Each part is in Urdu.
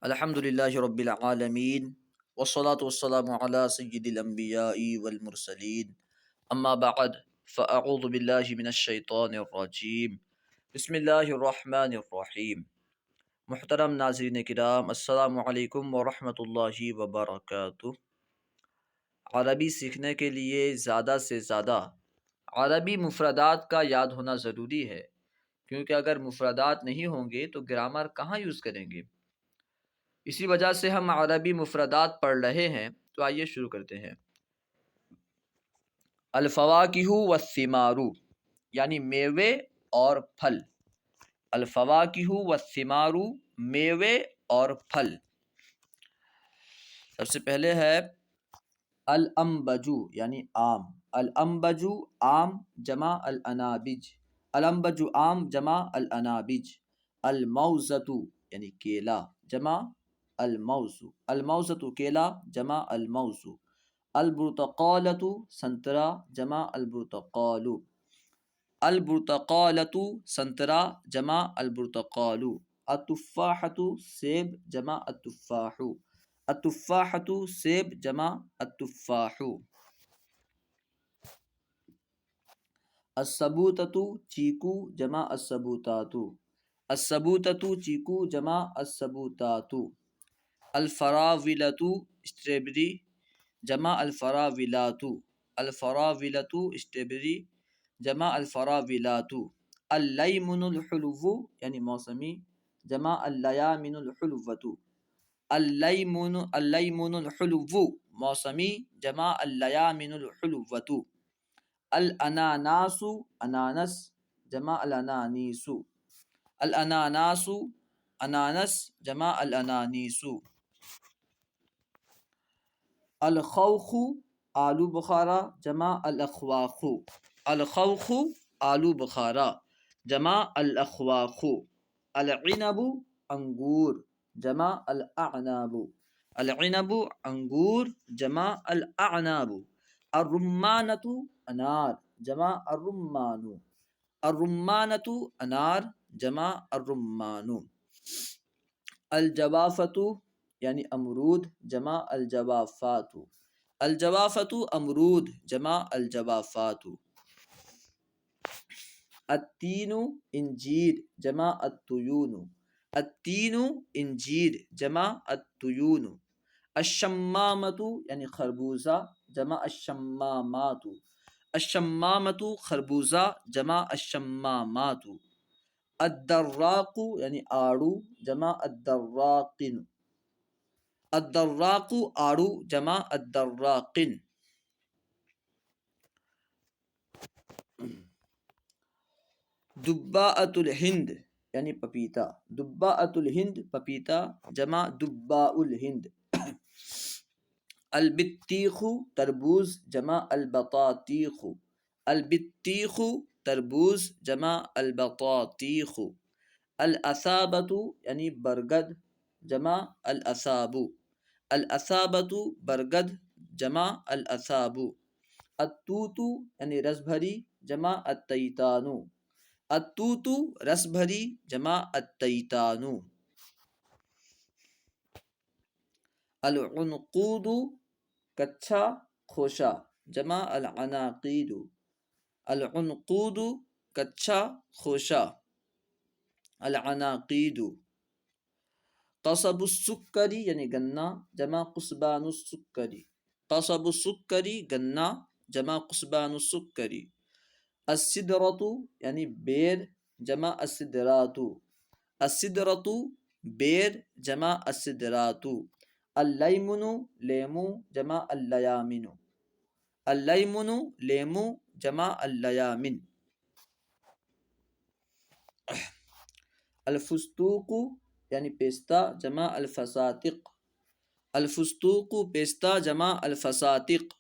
الحمد للہ رب العالمین والصلاة والسلام علی سید الانبیاء والمرسلین اما بعد فاعوذ باللہ من الشیطان الرجیم بسم اللہ الرحمن الرحیم۔ محترم ناظرین کرام، السلام علیکم ورحمۃ اللہ وبرکاتہ۔ عربی سیکھنے کے لیے زیادہ سے زیادہ عربی مفردات کا یاد ہونا ضروری ہے، کیونکہ اگر مفردات نہیں ہوں گے تو گرامر کہاں یوز کریں گے۔ اسی وجہ سے ہم عربی مفردات پڑھ رہے ہیں، تو آئیے شروع کرتے ہیں۔ الفواکہ والثمار، یعنی میوے اور پھل۔ الفواکہ والثمار، میوے اور پھل۔ سب سے پہلے ہے الانبج، یعنی آم۔ الانبج آم جمع الانابج، الانبج آم جمع الانابج۔ الموزۃ یعنی کیلا جمع الموز، الموزۃ کیلا جمع الموز۔ البرتقالۃ سنترا جمع البرتقال، البرتقالۃ سنترا جمع البرتقال۔ التفاحۃ سیب جمع التفاح، التفاحۃ سیب جمع التفاح۔ السبوتۃ چیکو جمع السبوتات، السبوتۃ چیکو جمع السبوتات۔ الفراولۃ اسٹرابیری جمع الفراولات، الفراولۃ اسٹرابیری جمع الفراولات۔ اللیمن الحلو یعنی موسمی جمع اللیامن الحلوۃ، اللیمن الحلو موسمی جمع اللیامن الحلوۃ۔ الاناناس انانس جمع الانانیس، الاناناس انانس جمع الانانیس۔ الخوخ آلو بخارا جمع الاخواخ، الخوخ آلو بخارا جمع الاخواخ۔ العنب انگور جمع الاعناب، العنب انگور جمع الاعناب۔ الرمانۃ انار جمع الرمان، الرمانۃ انار جمع الرمان۔ الجوافۃ یعنی امرود جمع الجوافات، الجوافۃ امرود جمع الجوافات۔ التین انجیر جمع التیون، التین انجیر جمع التیون۔ الشمامۃ یعنی خربوزہ جمع الشمامات، الشمامۃ خربوزہ جمع الشمامات۔ الدراق یعنی آڑو جمع الدراقن، الدراق آڑو جمع الدراقن۔ دباءۃ الہند یعنی پپیتا، دباءۃ الہند پپیتا جمع دباء الہند۔ البطیخ تربوز جمع البطاطیخ، البطیخ تربوز جمع البطاطیخ۔ الاثابۃ یعنی برگد جمع الاثاب، الاثابۃ برگد جمع الاثاب۔ التوت یعنی رس بھری جمع التیتان، التوت رس بھری جمع التیتان۔ العنقود کچھا خوشہ جمع العناقید، العنقود کچھا خوشہ العناقید۔ قصب السکری یعنی گنا جمع قصبان السکری، قصب السکری گنا جمع قصبان السکری۔ السدرۃ یعنی بیر جمع السدرات، السدرۃ بیر جمع السدرات۔ اللیمن لیمو جمع اللیامن، اللیمن لیمو جمع اللیامن۔ الفستوق یعنی پیستہ جمع الفساتق، الفستوق پیستہ جمع الفساتق۔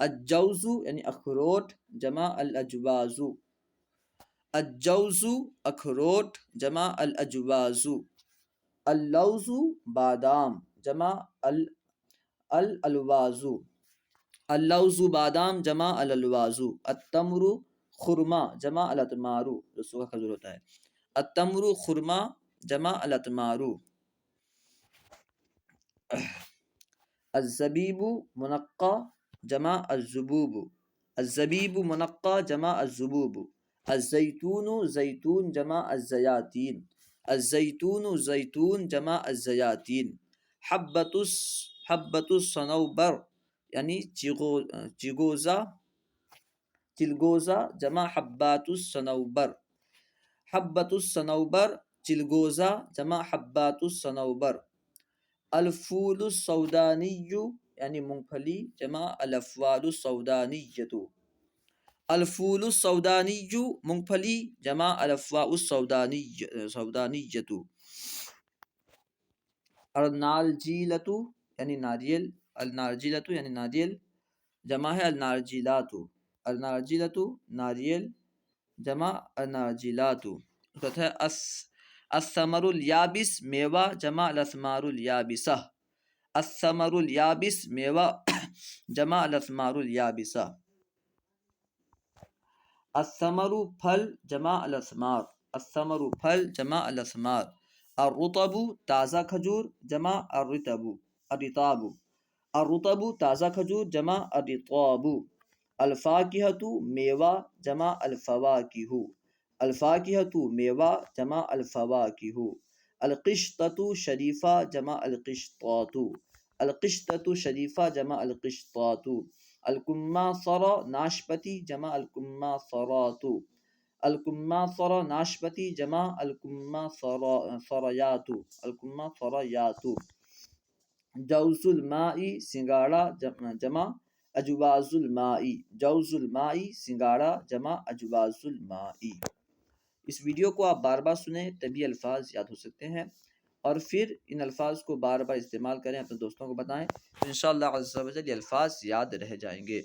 الجوز یعنی اخروٹ جمع الاجواز، الجوز اخروٹ جمع الاجواز۔ اللوز بادام جمع الالواز، اللوز بادام جمع الالواز۔ التمر خرما جمع الاتمار، جو سوکھا کھجور ہوتا ہے، التمر خرما جمع الاتمار۔ الزبیب منقع جمع الزبوب، الزبیب منقع جمع الزبوب، الزیتون زیتون جمع الزیاتین، الزیتون زیتون جمع الزیاتین، حبۃ الصنوبر یعنی چیگوزا، چلگوزا جمع حبات الصنوبر، حبۃ الصنوبر چلگوزا جمع حبات الصنوبر، الفول السودانی یعنی مونگ پھلی جمع الافوال السودانیۃ، الفول السودانی مونگ پھلی جمع الافواء السودانیۃ، النارجیلۃ یعنی ناریل، النارجیلۃ یعنی ناریل جمع ہے النارجیلات، النارجیلۃ ناریل جمع النارجیلات، ہے الثمر الیابس میوہ جمع الاسمار الیابسہ، الثمر الیابس میوہ جمع الاسمار الیابسہ، الثمر پھل جمع الاسمار، الثمر پھل جمع الاسمار، الرطب تازہ کھجور جمع الرطب، الرطاب، الرطب تازہ کھجور جمع الرطاب، الفاکہۃ میوہ جمع الفواکہ، الفاکہۃ میوہ جمع الفواکہ، القشطۃ شریفہ جمع القشطاۃ، القشطۃ شریفہ جمع القشطاۃ، الکمثرى ناشپتی جمع الکمثرات، الکمثرى ناشپتی جمع الکمثريات، الکمثريات، جوز الماء سنگاڑا جمع اجواز الماء، جوز الماء سنگاڑا جمع اجواز الماء۔ اس ویڈیو کو آپ بار بار سنیں تبھی الفاظ یاد ہو سکتے ہیں، اور پھر ان الفاظ کو بار بار استعمال کریں، اپنے دوستوں کو بتائیں، تو انشاءاللہ عز و جل یہ الفاظ یاد رہ جائیں گے۔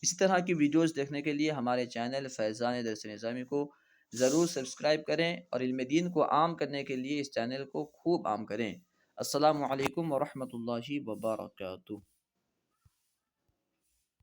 اسی طرح کی ویڈیوز دیکھنے کے لیے ہمارے چینل فیضان درس نظامی کو ضرور سبسکرائب کریں، اور علم دین کو عام کرنے کے لیے اس چینل کو خوب عام کریں۔ السلام علیکم ورحمۃ اللہ وبرکاتہ۔